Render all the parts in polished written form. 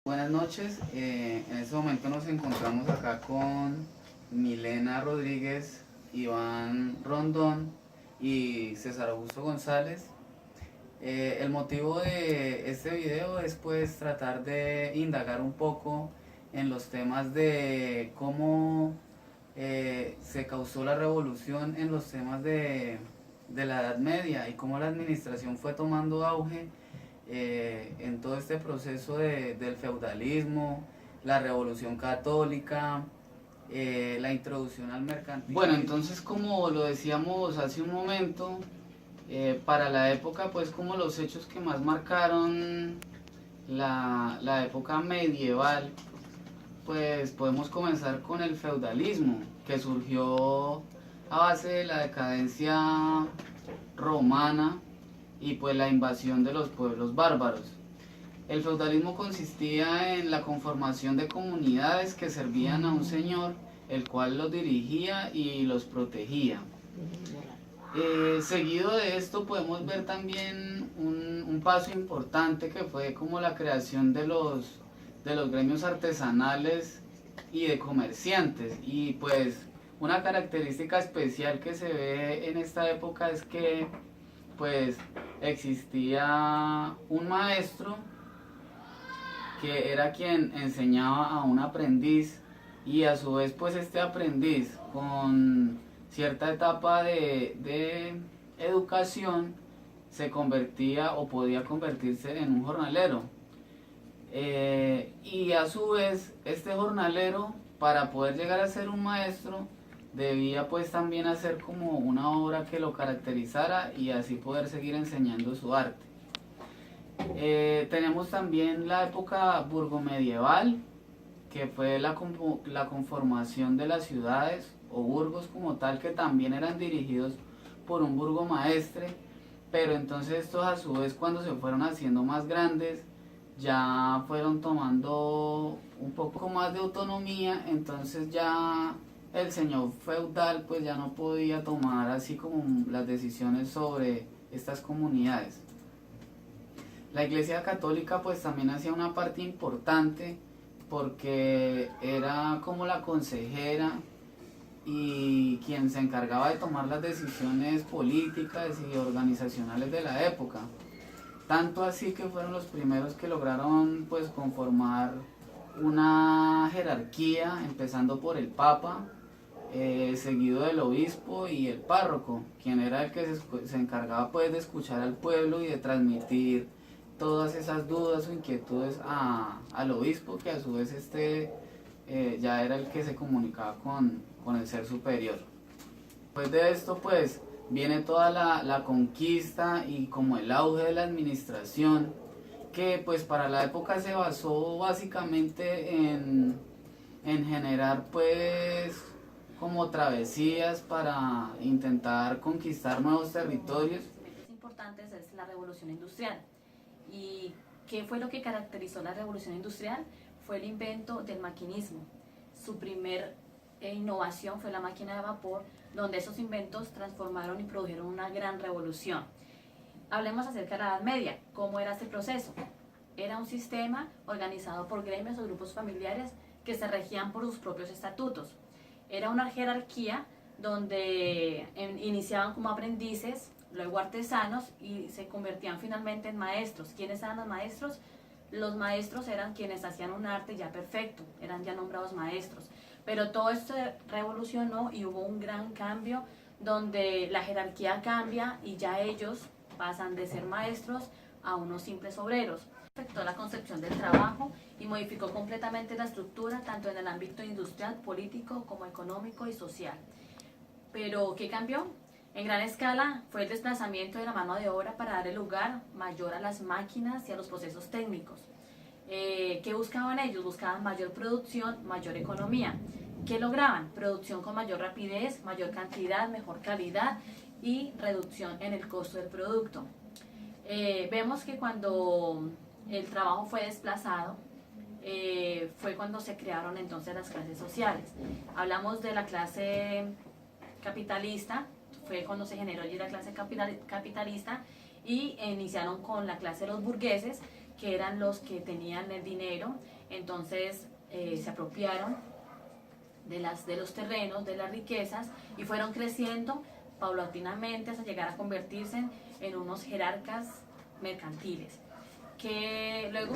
Buenas noches, en este momento nos encontramos acá con Milena Rodríguez, Iván Rondón y César Augusto González. El motivo de este video es pues tratar de indagar un poco en los temas de cómo se causó la revolución en los temas de la Edad Media y cómo la administración fue tomando auge en todo este proceso del feudalismo, la revolución católica, la introducción al mercantilismo. Bueno, entonces como lo decíamos hace un momento, para la época pues como los hechos que más marcaron la época medieval, pues podemos comenzar con el feudalismo, que surgió a base de la decadencia romana y pues la invasión de los pueblos bárbaros. El feudalismo consistía en la conformación de comunidades que servían a un señor, el cual los dirigía y los protegía. Seguido de esto podemos ver también un paso importante que fue como la creación de los gremios artesanales y de comerciantes. Y pues una característica especial que se ve en esta época es que pues existía un maestro que era quien enseñaba a un aprendiz, y a su vez pues este aprendiz con cierta etapa de educación se convertía o podía convertirse en un jornalero. Y a su vez este jornalero, para poder llegar a ser un maestro, debía pues también hacer como una obra que lo caracterizara y así poder seguir enseñando su arte. Tenemos también la época burgomedieval, que fue la conformación de las ciudades o burgos como tal, que también eran dirigidos por un burgomaestre, pero entonces estos a su vez, cuando se fueron haciendo más grandes, ya fueron tomando un poco más de autonomía. Entonces ya el señor feudal pues ya no podía tomar así como las decisiones sobre estas comunidades. La Iglesia Católica pues también hacía una parte importante, porque era como la consejera y quien se encargaba de tomar las decisiones políticas y organizacionales de la época. Tanto así que fueron los primeros que lograron pues conformar una jerarquía, empezando por el Papa, seguido del obispo y el párroco, quien era el que se encargaba pues de escuchar al pueblo y de transmitir todas esas dudas o inquietudes al obispo, que a su vez ya era el que se comunicaba con el ser superior. Después de esto pues viene toda la conquista y como el auge de la administración, que pues para la época se basó básicamente en generar pues como travesías para intentar conquistar nuevos territorios. Importantes es la revolución industrial. ¿Y qué fue lo que caracterizó la revolución industrial? Fue el invento del maquinismo. Su primer innovación fue la máquina de vapor, donde esos inventos transformaron y produjeron una gran revolución. Hablemos acerca de la Edad Media. ¿Cómo era este proceso? Era un sistema organizado por gremios o grupos familiares que se regían por sus propios estatutos. Era una jerarquía donde iniciaban como aprendices, luego artesanos, y se convertían finalmente en maestros. ¿Quiénes eran los maestros? Los maestros eran quienes hacían un arte ya perfecto, eran ya nombrados maestros. Pero todo esto se revolucionó y hubo un gran cambio donde la jerarquía cambia y ya ellos pasan de ser maestros a unos simples obreros. Afectó la concepción del trabajo y modificó completamente la estructura, tanto en el ámbito industrial, político, como económico y social. Pero ¿qué cambió? En gran escala fue el desplazamiento de la mano de obra para darle lugar mayor a las máquinas y a los procesos técnicos. ¿Qué buscaban ellos? Buscaban mayor producción, mayor economía. ¿Qué lograban? Producción con mayor rapidez, mayor cantidad, mejor calidad y reducción en el costo del producto. Vemos que cuando el trabajo fue desplazado, fue cuando se crearon entonces las clases sociales. Hablamos de la clase capitalista, fue cuando se generó allí la clase capitalista, y iniciaron con la clase de los burgueses, que eran los que tenían el dinero, entonces se apropiaron de los terrenos, de las riquezas, y fueron creciendo paulatinamente hasta llegar a convertirse en unos jerarcas mercantiles, que luego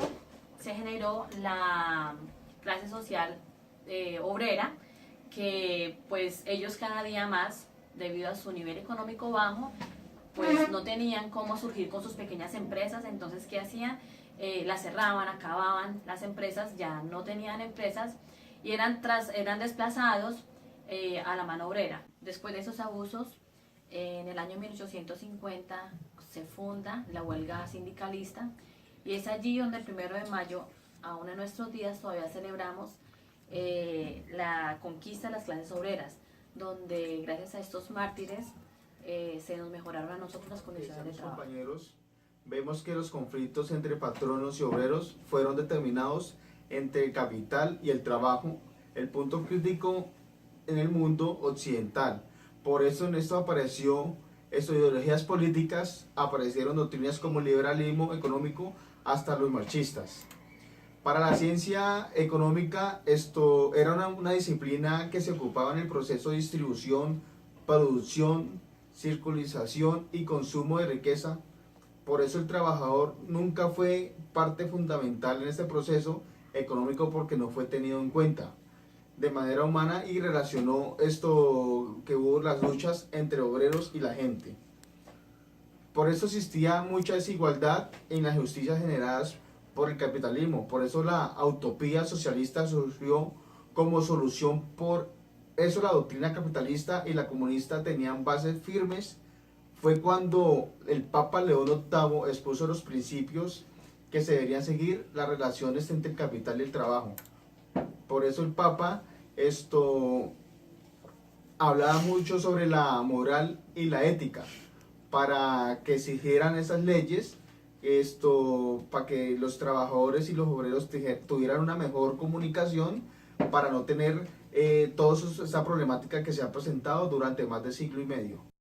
se generó la clase social obrera, que pues ellos cada día más, debido a su nivel económico bajo, pues no tenían cómo surgir con sus pequeñas empresas. Entonces, ¿qué hacían? Las cerraban, acababan las empresas, ya no tenían empresas y eran desplazados a la mano obrera. Después de esos abusos, en el año 1850 se funda la huelga sindicalista, y es allí donde el 1 de mayo, aún en nuestros días, todavía celebramos la conquista de las clases obreras, donde gracias a estos mártires se nos mejoraron a nosotros las condiciones de trabajo. Compañeros, vemos que los conflictos entre patronos y obreros fueron determinados entre el capital y el trabajo, el punto crítico en el mundo occidental. Por eso en esto apareció ideologías políticas, aparecieron doctrinas como el liberalismo económico hasta los marxistas. Para la ciencia económica, esto era una disciplina que se ocupaba en el proceso de distribución, producción, circulación y consumo de riqueza. Por eso el trabajador nunca fue parte fundamental en este proceso económico, porque no fue tenido en cuenta de manera humana, y relacionó esto que hubo las luchas entre obreros y la gente. Por eso existía mucha desigualdad en las justicias generadas por el capitalismo. Por eso la utopía socialista surgió como solución. Por eso la doctrina capitalista y la comunista tenían bases firmes. Fue cuando el Papa León VIII expuso los principios que se deberían seguir las relaciones entre el capital y el trabajo. Por eso el Papa hablaba mucho sobre la moral y la ética, para que exigieran esas leyes, para que los trabajadores y los obreros tuvieran una mejor comunicación, para no tener toda esa problemática que se ha presentado durante más de siglo y medio.